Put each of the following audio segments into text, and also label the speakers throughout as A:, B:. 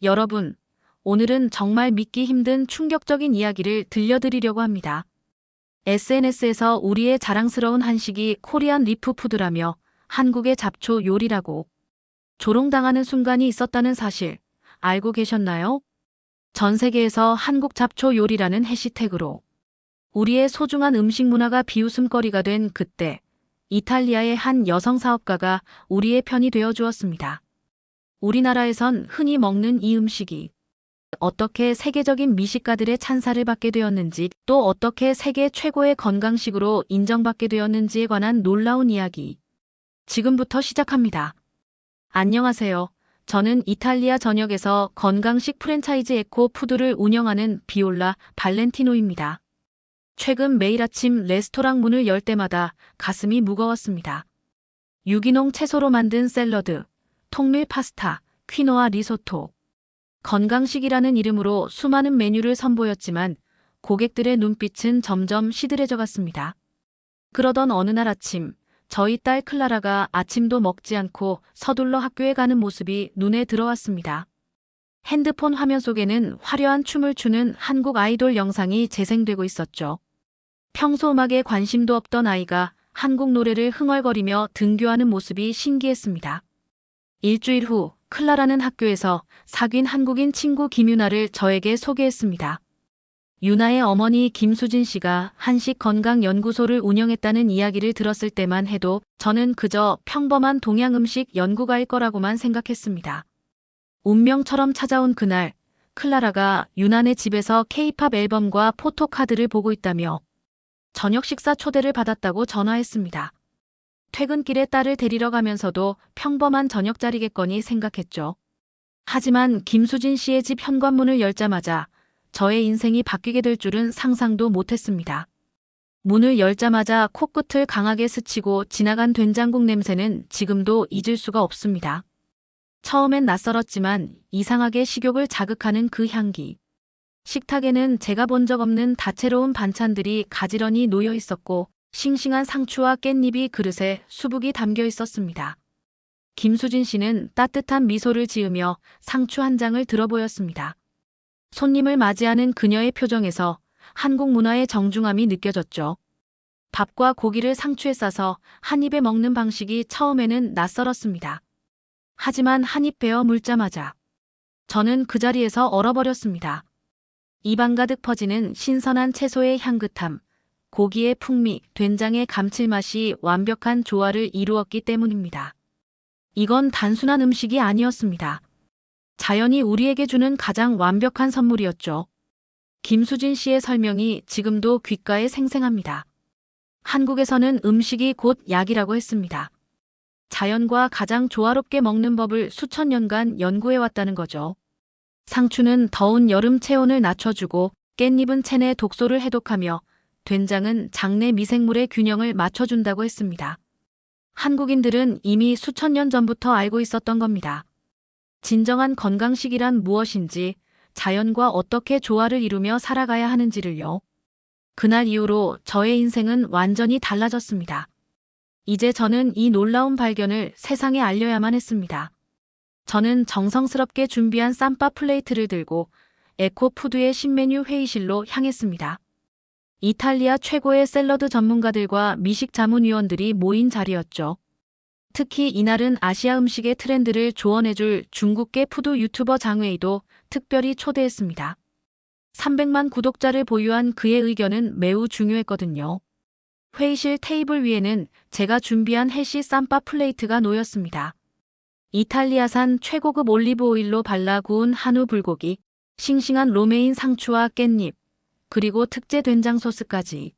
A: 여러분, 오늘은 정말 믿기 힘든 충격적인 이야기를 들려드리려고 합니다. SNS에서 우리의 자랑스러운 한식이 코리안 리프 푸드라며 한국의 잡초 요리라고 조롱당하는 순간이 있었다는 사실 알고 계셨나요? 전 세계에서 한국 잡초 요리라는 해시태그로 우리의 소중한 음식 문화가 비웃음거리가 된 그때 이탈리아의 한 여성 사업가가 우리의 편이 되어 주었습니다. 우리나라에선 흔히 먹는 이 음식이 어떻게 세계적인 미식가들의 찬사를 받게 되었는지, 또 어떻게 세계 최고의 건강식으로 인정받게 되었는지에 관한 놀라운 이야기. 지금부터 시작합니다. 안녕하세요. 저는 이탈리아 전역에서 건강식 프랜차이즈 에코 푸드를 운영하는 비올라 발렌티노입니다. 최근 매일 아침 레스토랑 문을 열 때마다 가슴이 무거웠습니다. 유기농 채소로 만든 샐러드, 통밀 파스타, 퀴노아 리소토. 건강식이라는 이름으로 수많은 메뉴를 선보였지만 고객들의 눈빛은 점점 시들해져 갔습니다. 그러던 어느 날 아침, 저희 딸 클라라가 아침도 먹지 않고 서둘러 학교에 가는 모습이 눈에 들어왔습니다. 핸드폰 화면 속에는 화려한 춤을 추는 한국 아이돌 영상이 재생되고 있었죠. 평소 음악에 관심도 없던 아이가 한국 노래를 흥얼거리며 등교하는 모습이 신기했습니다. 일주일 후 클라라는 학교에서 사귄 한국인 친구 김유나를 저에게 소개했습니다. 유나의 어머니 김수진 씨가 한식 건강 연구소를 운영했다는 이야기를 들었을 때만 해도 저는 그저 평범한 동양 음식 연구가일 거라고만 생각했습니다. 운명처럼 찾아온 그날, 클라라가 유나네 집에서 K-팝 앨범과 포토카드를 보고 있다며 저녁 식사 초대를 받았다고 전화했습니다. 퇴근길에 딸을 데리러 가면서도 평범한 저녁자리겠거니 생각했죠. 하지만 김수진 씨의 집 현관문을 열자마자 저의 인생이 바뀌게 될 줄은 상상도 못했습니다. 문을 열자마자 코끝을 강하게 스치고 지나간 된장국 냄새는 지금도 잊을 수가 없습니다. 처음엔 낯설었지만 이상하게 식욕을 자극하는 그 향기. 식탁에는 제가 본 적 없는 다채로운 반찬들이 가지런히 놓여 있었고 싱싱한 상추와 깻잎이 그릇에 수북이 담겨 있었습니다. 김수진 씨는 따뜻한 미소를 지으며 상추 한 장을 들어 보였습니다. 손님을 맞이하는 그녀의 표정에서 한국 문화의 정중함이 느껴졌죠. 밥과 고기를 상추에 싸서 한 입에 먹는 방식이 처음에는 낯설었습니다. 하지만 한 입 베어 물자마자 저는 그 자리에서 얼어버렸습니다. 입안 가득 퍼지는 신선한 채소의 향긋함, 고기의 풍미, 된장의 감칠맛이 완벽한 조화를 이루었기 때문입니다. 이건 단순한 음식이 아니었습니다. 자연이 우리에게 주는 가장 완벽한 선물이었죠. 김수진 씨의 설명이 지금도 귓가에 생생합니다. 한국에서는 음식이 곧 약이라고 했습니다. 자연과 가장 조화롭게 먹는 법을 수천 년간 연구해왔다는 거죠. 상추는 더운 여름 체온을 낮춰주고 깻잎은 체내 독소를 해독하며 된장은 장내 미생물의 균형을 맞춰준다고 했습니다. 한국인들은 이미 수천 년 전부터 알고 있었던 겁니다. 진정한 건강식이란 무엇인지, 자연과 어떻게 조화를 이루며 살아가야 하는지를요. 그날 이후로 저의 인생은 완전히 달라졌습니다. 이제 저는 이 놀라운 발견을 세상에 알려야만 했습니다. 저는 정성스럽게 준비한 쌈밥 플레이트를 들고 에코푸드의 신메뉴 회의실로 향했습니다. 이탈리아 최고의 샐러드 전문가들과 미식 자문위원들이 모인 자리였죠. 특히 이날은 아시아 음식의 트렌드를 조언해줄 중국계 푸드 유튜버 장웨이도 특별히 초대했습니다. 300만 구독자를 보유한 그의 의견은 매우 중요했거든요. 회의실 테이블 위에는 제가 준비한 헬시 쌈밥 플레이트가 놓였습니다. 이탈리아산 최고급 올리브 오일로 발라 구운 한우 불고기, 싱싱한 로메인 상추와 깻잎, 그리고 특제 된장 소스까지.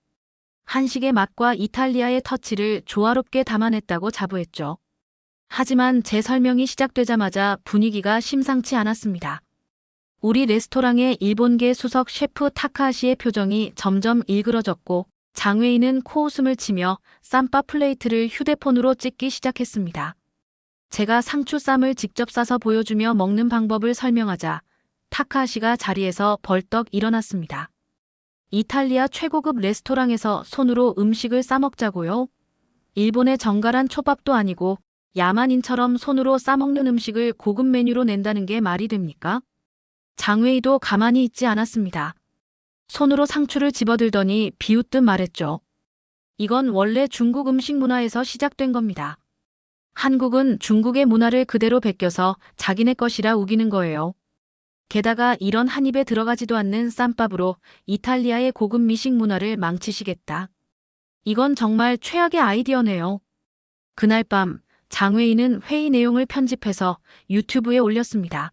A: 한식의 맛과 이탈리아의 터치를 조화롭게 담아냈다고 자부했죠. 하지만 제 설명이 시작되자마자 분위기가 심상치 않았습니다. 우리 레스토랑의 일본계 수석 셰프 타카하시의 표정이 점점 일그러졌고 장웨이는 코웃음을 치며 쌈밥 플레이트를 휴대폰으로 찍기 시작했습니다. 제가 상추쌈을 직접 싸서 보여주며 먹는 방법을 설명하자 타카하시가 자리에서 벌떡 일어났습니다. 이탈리아 최고급 레스토랑에서 손으로 음식을 싸먹자고요? 일본의 정갈한 초밥도 아니고 야만인처럼 손으로 싸먹는 음식을 고급 메뉴로 낸다는 게 말이 됩니까? 장웨이도 가만히 있지 않았습니다. 손으로 상추를 집어들더니 비웃듯 말했죠. 이건 원래 중국 음식 문화에서 시작된 겁니다. 한국은 중국의 문화를 그대로 베껴서 자기네 것이라 우기는 거예요. 게다가 이런 한 입에 들어가지도 않는 쌈밥으로 이탈리아의 고급 미식 문화를 망치시겠다. 이건 정말 최악의 아이디어네요. 그날 밤 장웨이는 회의 내용을 편집해서 유튜브에 올렸습니다.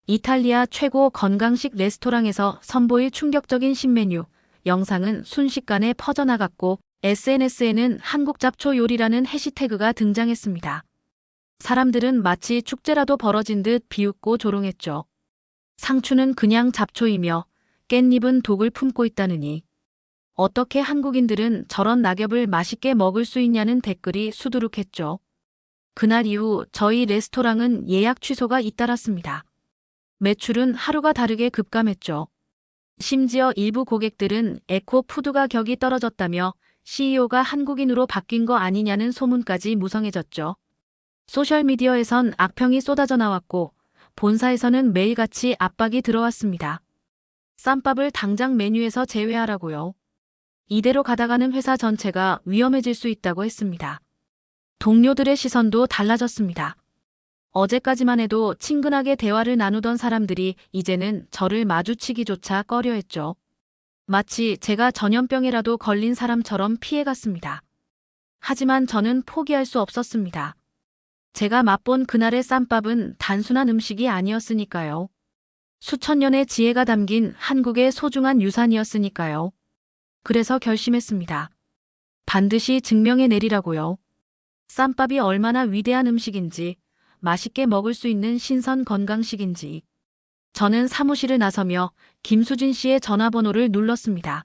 A: 이탈리아 최고 건강식 레스토랑에서 선보일 충격적인 신메뉴 영상은 순식간에 퍼져나갔고 SNS에는 한국 잡초 요리라는 해시태그가 등장했습니다. 사람들은 마치 축제라도 벌어진 듯 비웃고 조롱했죠. 상추는 그냥 잡초이며 깻잎은 독을 품고 있다느니 어떻게 한국인들은 저런 낙엽을 맛있게 먹을 수 있냐는 댓글이 수두룩했죠. 그날 이후 저희 레스토랑은 예약 취소가 잇따랐습니다. 매출은 하루가 다르게 급감했죠. 심지어 일부 고객들은 에코푸드가 격이 떨어졌다며 CEO가 한국인으로 바뀐 거 아니냐는 소문까지 무성해졌죠. 소셜미디어에선 악평이 쏟아져 나왔고 본사에서는 매일같이 압박이 들어왔습니다. 쌈밥을 당장 메뉴에서 제외하라고요. 이대로 가다가는 회사 전체가 위험해질 수 있다고 했습니다. 동료들의 시선도 달라졌습니다. 어제까지만 해도 친근하게 대화를 나누던 사람들이 이제는 저를 마주치기조차 꺼려했죠. 마치 제가 전염병에라도 걸린 사람처럼 피해갔습니다. 하지만 저는 포기할 수 없었습니다. 제가 맛본 그날의 쌈밥은 단순한 음식이 아니었으니까요. 수천 년의 지혜가 담긴 한국의 소중한 유산이었으니까요. 그래서 결심했습니다. 반드시 증명해 내리라고요. 쌈밥이 얼마나 위대한 음식인지, 맛있게 먹을 수 있는 신선 건강식인지. 저는 사무실을 나서며 김수진 씨의 전화번호를 눌렀습니다.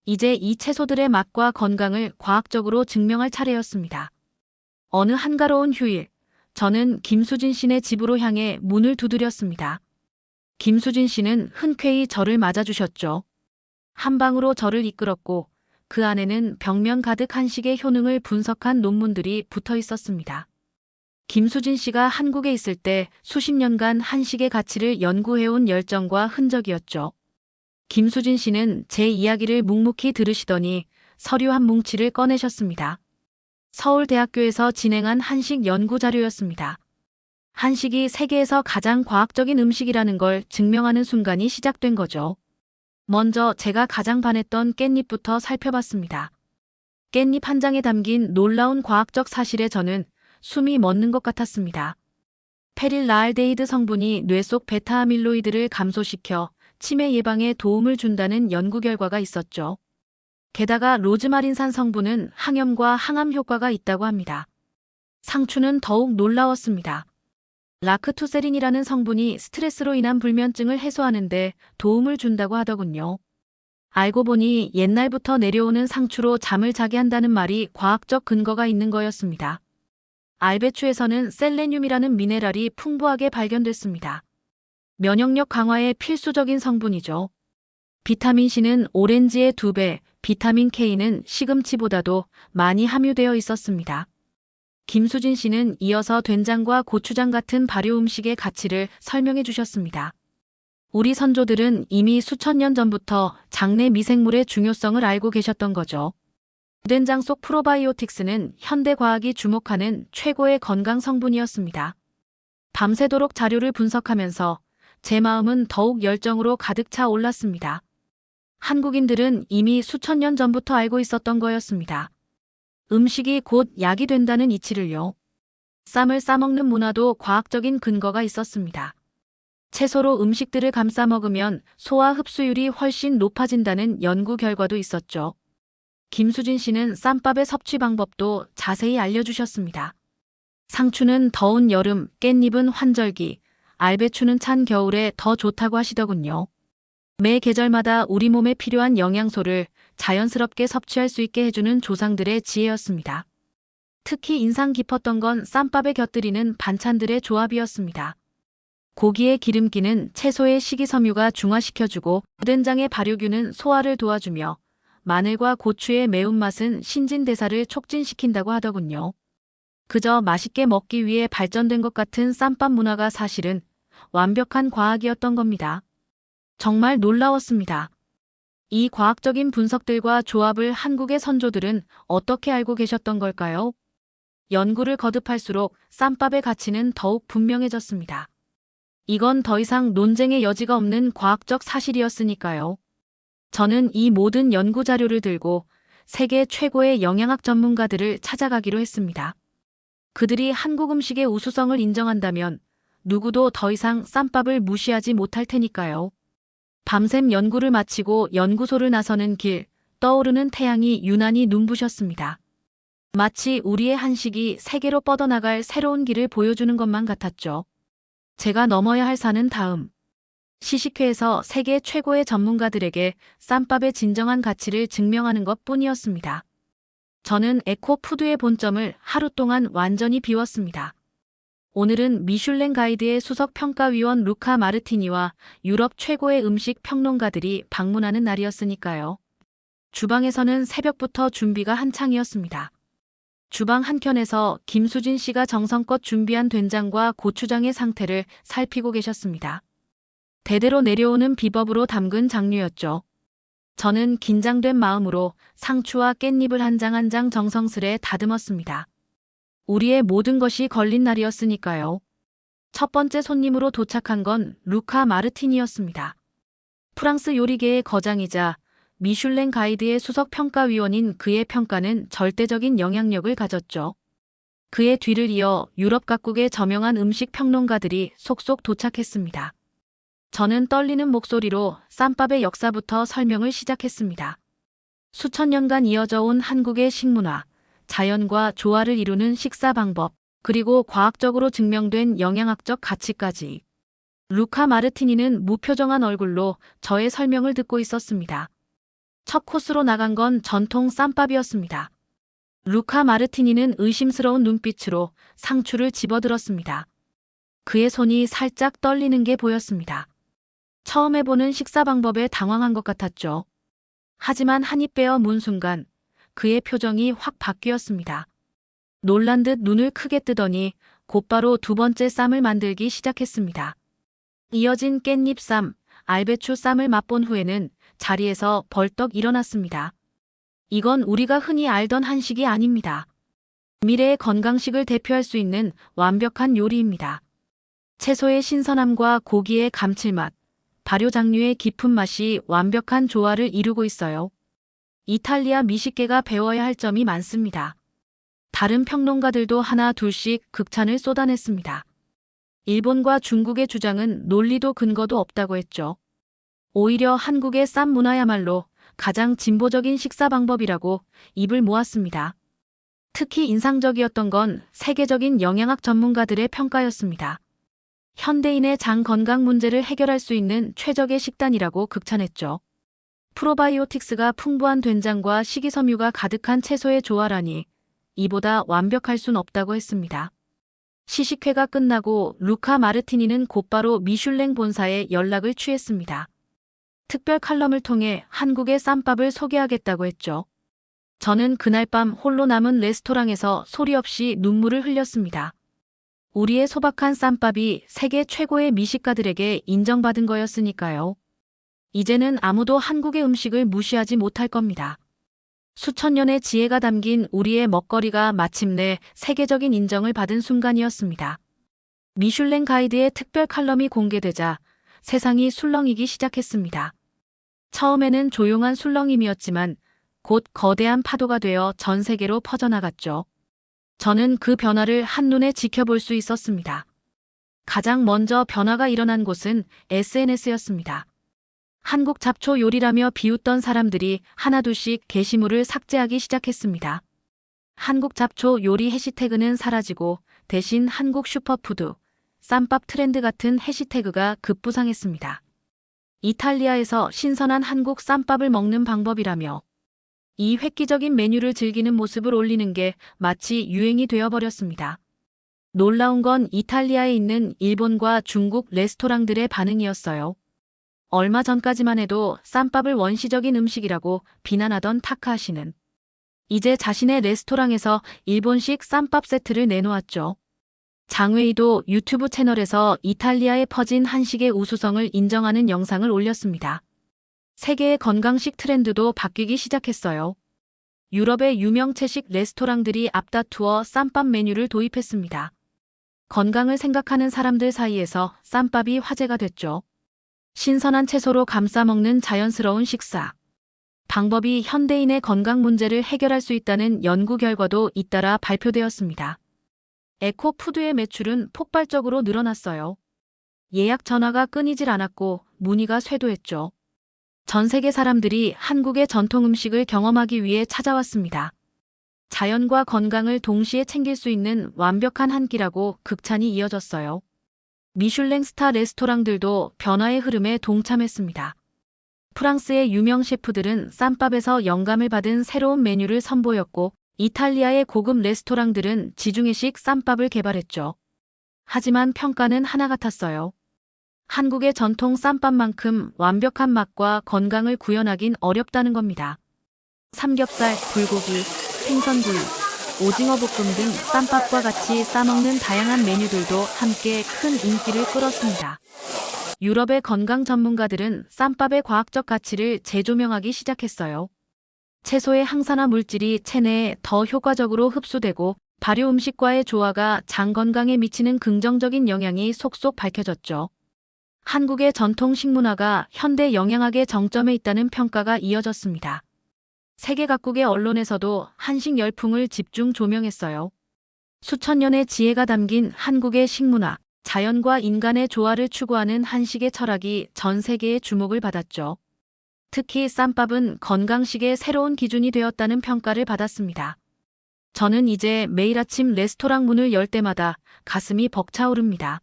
A: 이제 이 채소들의 맛과 건강을 과학적으로 증명할 차례였습니다. 어느 한가로운 휴일, 저는 김수진 씨네 집으로 향해 문을 두드렸습니다. 김수진 씨는 흔쾌히 저를 맞아주셨죠. 한 방으로 저를 이끌었고 그 안에는 벽면 가득 한식의 효능을 분석한 논문들이 붙어 있었습니다. 김수진 씨가 한국에 있을 때 수십 년간 한식의 가치를 연구해온 열정과 흔적이었죠. 김수진 씨는 제 이야기를 묵묵히 들으시더니 서류 한 뭉치를 꺼내셨습니다. 서울대학교에서 진행한 한식 연구 자료였습니다. 한식이 세계에서 가장 과학적인 음식이라는 걸 증명하는 순간이 시작된 거죠. 먼저 제가 가장 반했던 깻잎부터 살펴봤습니다. 깻잎 한 장에 담긴 놀라운 과학적 사실에 저는 숨이 멎는 것 같았습니다. 페릴라알데히드 성분이 뇌 속 베타아밀로이드를 감소시켜 치매 예방에 도움을 준다는 연구 결과가 있었죠. 게다가 로즈마린산 성분은 항염과 항암 효과가 있다고 합니다. 상추는 더욱 놀라웠습니다. 라크투세린이라는 성분이 스트레스로 인한 불면증을 해소하는 데 도움을 준다고 하더군요. 알고 보니 옛날부터 내려오는 상추로 잠을 자게 한다는 말이 과학적 근거가 있는 거였습니다. 알배추에서는 셀레늄이라는 미네랄이 풍부하게 발견됐습니다. 면역력 강화에 필수적인 성분이죠. 비타민C는 오렌지의 2배, 비타민 K는 시금치보다도 많이 함유되어 있었습니다. 김수진 씨는 이어서 된장과 고추장 같은 발효 음식의 가치를 설명해 주셨습니다. 우리 선조들은 이미 수천 년 전부터 장내 미생물의 중요성을 알고 계셨던 거죠. 된장 속 프로바이오틱스는 현대 과학이 주목하는 최고의 건강 성분이었습니다. 밤새도록 자료를 분석하면서 제 마음은 더욱 열정으로 가득 차 올랐습니다. 한국인들은 이미 수천 년 전부터 알고 있었던 거였습니다. 음식이 곧 약이 된다는 이치를요. 쌈을 싸먹는 문화도 과학적인 근거가 있었습니다. 채소로 음식들을 감싸 먹으면 소화 흡수율이 훨씬 높아진다는 연구 결과도 있었죠. 김수진 씨는 쌈밥의 섭취 방법도 자세히 알려주셨습니다. 상추는 더운 여름, 깻잎은 환절기, 알배추는 찬 겨울에 더 좋다고 하시더군요. 매 계절마다 우리 몸에 필요한 영양소를 자연스럽게 섭취할 수 있게 해주는 조상들의 지혜였습니다. 특히 인상 깊었던 건 쌈밥에 곁들이는 반찬들의 조합이었습니다. 고기의 기름기는 채소의 식이섬유가 중화시켜주고 된장의 발효균은 소화를 도와주며 마늘과 고추의 매운맛은 신진대사를 촉진시킨다고 하더군요. 그저 맛있게 먹기 위해 발전된 것 같은 쌈밥 문화가 사실은 완벽한 과학이었던 겁니다. 정말 놀라웠습니다. 이 과학적인 분석들과 조합을 한국의 선조들은 어떻게 알고 계셨던 걸까요? 연구를 거듭할수록 쌈밥의 가치는 더욱 분명해졌습니다. 이건 더 이상 논쟁의 여지가 없는 과학적 사실이었으니까요. 저는 이 모든 연구 자료를 들고 세계 최고의 영양학 전문가들을 찾아가기로 했습니다. 그들이 한국 음식의 우수성을 인정한다면 누구도 더 이상 쌈밥을 무시하지 못할 테니까요. 밤샘 연구를 마치고 연구소를 나서는 길, 떠오르는 태양이 유난히 눈부셨습니다. 마치 우리의 한식이 세계로 뻗어나갈 새로운 길을 보여주는 것만 같았죠. 제가 넘어야 할 산은 다음. 시식회에서 세계 최고의 전문가들에게 쌈밥의 진정한 가치를 증명하는 것 뿐이었습니다. 저는 에코푸드의 본점을 하루 동안 완전히 비웠습니다. 오늘은 미슐랭 가이드의 수석 평가위원 루카 마르티니와 유럽 최고의 음식 평론가들이 방문하는 날이었으니까요. 주방에서는 새벽부터 준비가 한창이었습니다. 주방 한켠에서 김수진 씨가 정성껏 준비한 된장과 고추장의 상태를 살피고 계셨습니다. 대대로 내려오는 비법으로 담근 장류였죠. 저는 긴장된 마음으로 상추와 깻잎을 한 장 한 장 정성스레 다듬었습니다. 우리의 모든 것이 걸린 날이었으니까요. 첫 번째 손님으로 도착한 건 루카 마르티니였습니다. 프랑스 요리계의 거장이자 미슐랭 가이드의 수석 평가위원인 그의 평가는 절대적인 영향력을 가졌죠. 그의 뒤를 이어 유럽 각국의 저명한 음식 평론가들이 속속 도착했습니다. 저는 떨리는 목소리로 쌈밥의 역사부터 설명을 시작했습니다. 수천 년간 이어져 온 한국의 식문화, 자연과 조화를 이루는 식사 방법, 그리고 과학적으로 증명된 영양학적 가치까지. 루카 마르티니는 무표정한 얼굴로 저의 설명을 듣고 있었습니다. 첫 코스로 나간 건 전통 쌈밥이었습니다. 루카 마르티니는 의심스러운 눈빛으로 상추를 집어들었습니다. 그의 손이 살짝 떨리는 게 보였습니다. 처음 해보는 식사 방법에 당황한 것 같았죠. 하지만 한 입 빼어 문 순간 그의 표정이 확 바뀌었습니다. 놀란 듯 눈을 크게 뜨더니 곧바로 두 번째 쌈을 만들기 시작했습니다. 이어진 깻잎쌈, 알배추 쌈을 맛본 후에는 자리에서 벌떡 일어났습니다. 이건 우리가 흔히 알던 한식이 아닙니다. 미래의 건강식을 대표할 수 있는 완벽한 요리입니다. 채소의 신선함과 고기의 감칠맛, 발효 장류의 깊은 맛이 완벽한 조화를 이루고 있어요. 이탈리아 미식계가 배워야 할 점이 많습니다. 다른 평론가들도 하나 둘씩 극찬을 쏟아냈습니다. 일본과 중국의 주장은 논리도 근거도 없다고 했죠. 오히려 한국의 쌈 문화야말로 가장 진보적인 식사 방법이라고 입을 모았습니다. 특히 인상적이었던 건 세계적인 영양학 전문가들의 평가였습니다. 현대인의 장 건강 문제를 해결할 수 있는 최적의 식단이라고 극찬했죠. 프로바이오틱스가 풍부한 된장과 식이섬유가 가득한 채소의 조화라니 이보다 완벽할 순 없다고 했습니다. 시식회가 끝나고 루카 마르티니는 곧바로 미슐랭 본사에 연락을 취했습니다. 특별 칼럼을 통해 한국의 쌈밥을 소개하겠다고 했죠. 저는 그날 밤 홀로 남은 레스토랑에서 소리 없이 눈물을 흘렸습니다. 우리의 소박한 쌈밥이 세계 최고의 미식가들에게 인정받은 거였으니까요. 이제는 아무도 한국의 음식을 무시하지 못할 겁니다. 수천 년의 지혜가 담긴 우리의 먹거리가 마침내 세계적인 인정을 받은 순간이었습니다. 미슐랭 가이드의 특별 칼럼이 공개되자 세상이 술렁이기 시작했습니다. 처음에는 조용한 술렁임이었지만 곧 거대한 파도가 되어 전 세계로 퍼져나갔죠. 저는 그 변화를 한눈에 지켜볼 수 있었습니다. 가장 먼저 변화가 일어난 곳은 SNS였습니다. 한국 잡초 요리라며 비웃던 사람들이 하나둘씩 게시물을 삭제하기 시작했습니다. 한국 잡초 요리 해시태그는 사라지고 대신 한국 슈퍼푸드, 쌈밥 트렌드 같은 해시태그가 급부상했습니다. 이탈리아에서 신선한 한국 쌈밥을 먹는 방법이라며 이 획기적인 메뉴를 즐기는 모습을 올리는 게 마치 유행이 되어버렸습니다. 놀라운 건 이탈리아에 있는 일본과 중국 레스토랑들의 반응이었어요. 얼마 전까지만 해도 쌈밥을 원시적인 음식이라고 비난하던 타카하시는 이제 자신의 레스토랑에서 일본식 쌈밥 세트를 내놓았죠. 장웨이도 유튜브 채널에서 이탈리아에 퍼진 한식의 우수성을 인정하는 영상을 올렸습니다. 세계의 건강식 트렌드도 바뀌기 시작했어요. 유럽의 유명 채식 레스토랑들이 앞다투어 쌈밥 메뉴를 도입했습니다. 건강을 생각하는 사람들 사이에서 쌈밥이 화제가 됐죠. 신선한 채소로 감싸 먹는 자연스러운 식사. 방법이 현대인의 건강 문제를 해결할 수 있다는 연구 결과도 잇따라 발표되었습니다. 에코푸드의 매출은 폭발적으로 늘어났어요. 예약 전화가 끊이질 않았고 문의가 쇄도했죠. 전 세계 사람들이 한국의 전통 음식을 경험하기 위해 찾아왔습니다. 자연과 건강을 동시에 챙길 수 있는 완벽한 한 끼라고 극찬이 이어졌어요. 미슐랭 스타 레스토랑들도 변화의 흐름에 동참했습니다. 프랑스의 유명 셰프들은 쌈밥에서 영감을 받은 새로운 메뉴를 선보였고, 이탈리아의 고급 레스토랑들은 지중해식 쌈밥을 개발했죠. 하지만 평가는 하나 같았어요. 한국의 전통 쌈밥만큼 완벽한 맛과 건강을 구현하긴 어렵다는 겁니다. 삼겹살, 불고기, 생선구이, 오징어 볶음 등 쌈밥과 같이 싸먹는 다양한 메뉴들도 함께 큰 인기를 끌었습니다. 유럽의 건강 전문가들은 쌈밥의 과학적 가치를 재조명하기 시작했어요. 채소의 항산화 물질이 체내에 더 효과적으로 흡수되고 발효 음식과의 조화가 장 건강에 미치는 긍정적인 영향이 속속 밝혀졌죠. 한국의 전통 식문화가 현대 영양학의 정점에 있다는 평가가 이어졌습니다. 세계 각국의 언론에서도 한식 열풍을 집중 조명했어요. 수천 년의 지혜가 담긴 한국의 식문화, 자연과 인간의 조화를 추구하는 한식의 철학이 전 세계의 주목을 받았죠. 특히 쌈밥은 건강식의 새로운 기준이 되었다는 평가를 받았습니다. 저는 이제 매일 아침 레스토랑 문을 열 때마다 가슴이 벅차오릅니다.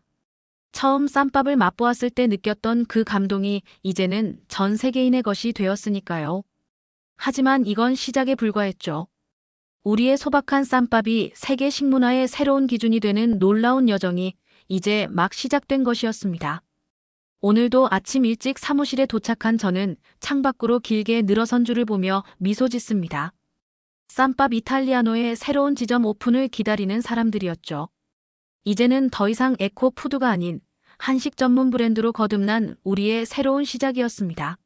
A: 처음 쌈밥을 맛보았을 때 느꼈던 그 감동이 이제는 전 세계인의 것이 되었으니까요. 하지만 이건 시작에 불과했죠. 우리의 소박한 쌈밥이 세계 식문화의 새로운 기준이 되는 놀라운 여정이 이제 막 시작된 것이었습니다. 오늘도 아침 일찍 사무실에 도착한 저는 창밖으로 길게 늘어선 줄을 보며 미소 짓습니다. 쌈밥 이탈리아노의 새로운 지점 오픈을 기다리는 사람들이었죠. 이제는 더 이상 에코푸드가 아닌 한식 전문 브랜드로 거듭난 우리의 새로운 시작이었습니다.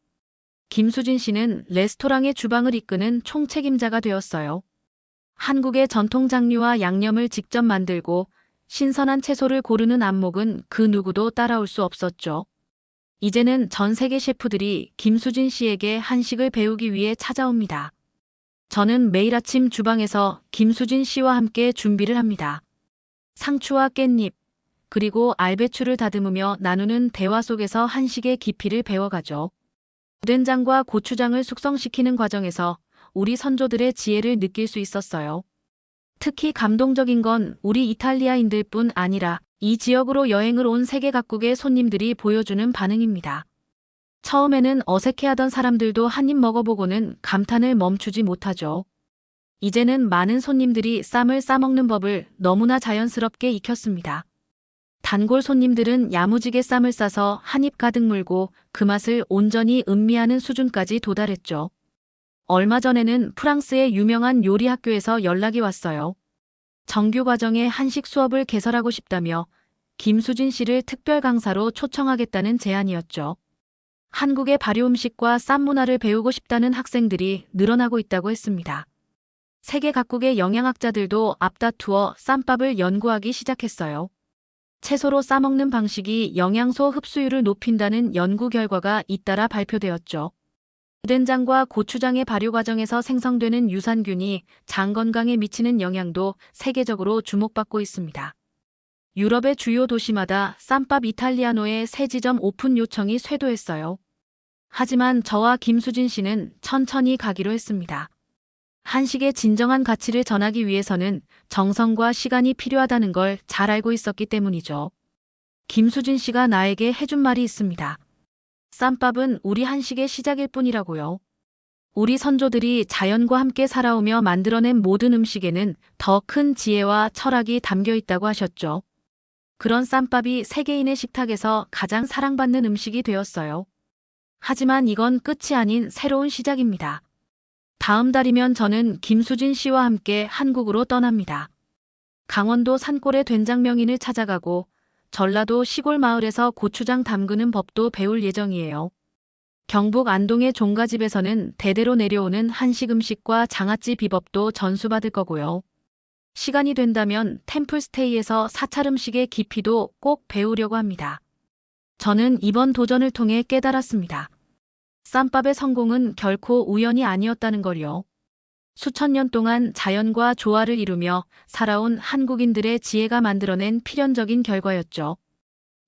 A: 김수진 씨는 레스토랑의 주방을 이끄는 총책임자가 되었어요. 한국의 전통 장류와 양념을 직접 만들고 신선한 채소를 고르는 안목은 그 누구도 따라올 수 없었죠. 이제는 전 세계 셰프들이 김수진 씨에게 한식을 배우기 위해 찾아옵니다. 저는 매일 아침 주방에서 김수진 씨와 함께 준비를 합니다. 상추와 깻잎, 그리고 알배추를 다듬으며 나누는 대화 속에서 한식의 깊이를 배워가죠. 된장과 고추장을 숙성시키는 과정에서 우리 선조들의 지혜를 느낄 수 있었어요. 특히 감동적인 건 우리 이탈리아인들 뿐 아니라 이 지역으로 여행을 온 세계 각국의 손님들이 보여주는 반응입니다. 처음에는 어색해하던 사람들도 한 입 먹어보고는 감탄을 멈추지 못하죠. 이제는 많은 손님들이 쌈을 싸먹는 법을 너무나 자연스럽게 익혔습니다. 단골 손님들은 야무지게 쌈을 싸서 한 입 가득 물고 그 맛을 온전히 음미하는 수준까지 도달했죠. 얼마 전에는 프랑스의 유명한 요리 학교에서 연락이 왔어요. 정규 과정에 한식 수업을 개설하고 싶다며 김수진 씨를 특별 강사로 초청하겠다는 제안이었죠. 한국의 발효 음식과 쌈 문화를 배우고 싶다는 학생들이 늘어나고 있다고 했습니다. 세계 각국의 영양학자들도 앞다투어 쌈밥을 연구하기 시작했어요. 채소로 싸먹는 방식이 영양소 흡수율을 높인다는 연구 결과가 잇따라 발표되었죠. 된장과 고추장의 발효 과정에서 생성되는 유산균이 장 건강에 미치는 영향도 세계적으로 주목받고 있습니다. 유럽의 주요 도시마다 쌈밥 이탈리아노의 새 지점 오픈 요청이 쇄도했어요. 하지만 저와 김수진 씨는 천천히 가기로 했습니다. 한식의 진정한 가치를 전하기 위해서는 정성과 시간이 필요하다는 걸 잘 알고 있었기 때문이죠. 김수진 씨가 나에게 해준 말이 있습니다. 쌈밥은 우리 한식의 시작일 뿐이라고요. 우리 선조들이 자연과 함께 살아오며 만들어낸 모든 음식에는 더 큰 지혜와 철학이 담겨 있다고 하셨죠. 그런 쌈밥이 세계인의 식탁에서 가장 사랑받는 음식이 되었어요. 하지만 이건 끝이 아닌 새로운 시작입니다. 다음 달이면 저는 김수진 씨와 함께 한국으로 떠납니다. 강원도 산골의 된장 명인을 찾아가고 전라도 시골 마을에서 고추장 담그는 법도 배울 예정이에요. 경북 안동의 종가집에서는 대대로 내려오는 한식 음식과 장아찌 비법도 전수받을 거고요. 시간이 된다면 템플스테이에서 사찰 음식의 깊이도 꼭 배우려고 합니다. 저는 이번 도전을 통해 깨달았습니다. 쌈밥의 성공은 결코 우연이 아니었다는 걸요. 수천 년 동안 자연과 조화를 이루며 살아온 한국인들의 지혜가 만들어낸 필연적인 결과였죠.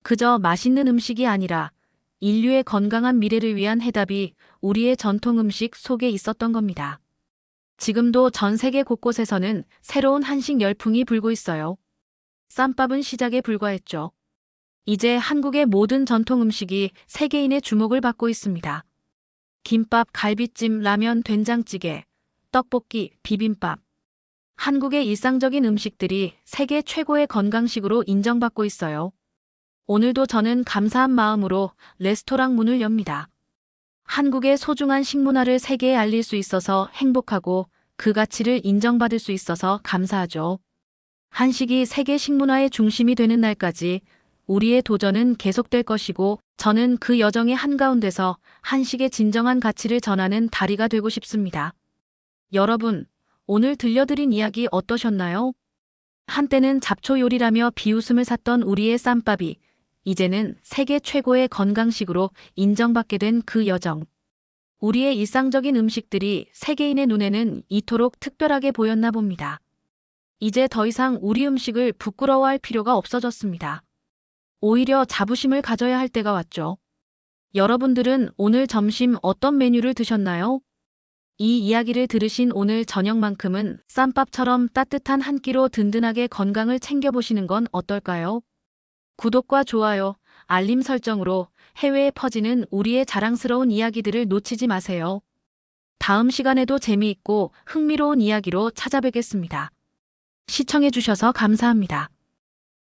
A: 그저 맛있는 음식이 아니라 인류의 건강한 미래를 위한 해답이 우리의 전통 음식 속에 있었던 겁니다. 지금도 전 세계 곳곳에서는 새로운 한식 열풍이 불고 있어요. 쌈밥은 시작에 불과했죠. 이제 한국의 모든 전통 음식이 세계인의 주목을 받고 있습니다. 김밥, 갈비찜, 라면, 된장찌개, 떡볶이, 비빔밥. 한국의 일상적인 음식들이 세계 최고의 건강식으로 인정받고 있어요. 오늘도 저는 감사한 마음으로 레스토랑 문을 엽니다. 한국의 소중한 식문화를 세계에 알릴 수 있어서 행복하고 그 가치를 인정받을 수 있어서 감사하죠. 한식이 세계 식문화의 중심이 되는 날까지 우리의 도전은 계속될 것이고 저는 그 여정의 한가운데서 한식의 진정한 가치를 전하는 다리가 되고 싶습니다. 여러분, 오늘 들려드린 이야기 어떠셨나요? 한때는 잡초 요리라며 비웃음을 샀던 우리의 쌈밥이 이제는 세계 최고의 건강식으로 인정받게 된 그 여정. 우리의 일상적인 음식들이 세계인의 눈에는 이토록 특별하게 보였나 봅니다. 이제 더 이상 우리 음식을 부끄러워할 필요가 없어졌습니다. 오히려 자부심을 가져야 할 때가 왔죠. 여러분들은 오늘 점심 어떤 메뉴를 드셨나요? 이 이야기를 들으신 오늘 저녁만큼은 쌈밥처럼 따뜻한 한 끼로 든든하게 건강을 챙겨보시는 건 어떨까요? 구독과 좋아요, 알림 설정으로 해외에 퍼지는 우리의 자랑스러운 이야기들을 놓치지 마세요. 다음 시간에도 재미있고 흥미로운 이야기로 찾아뵙겠습니다. 시청해주셔서 감사합니다.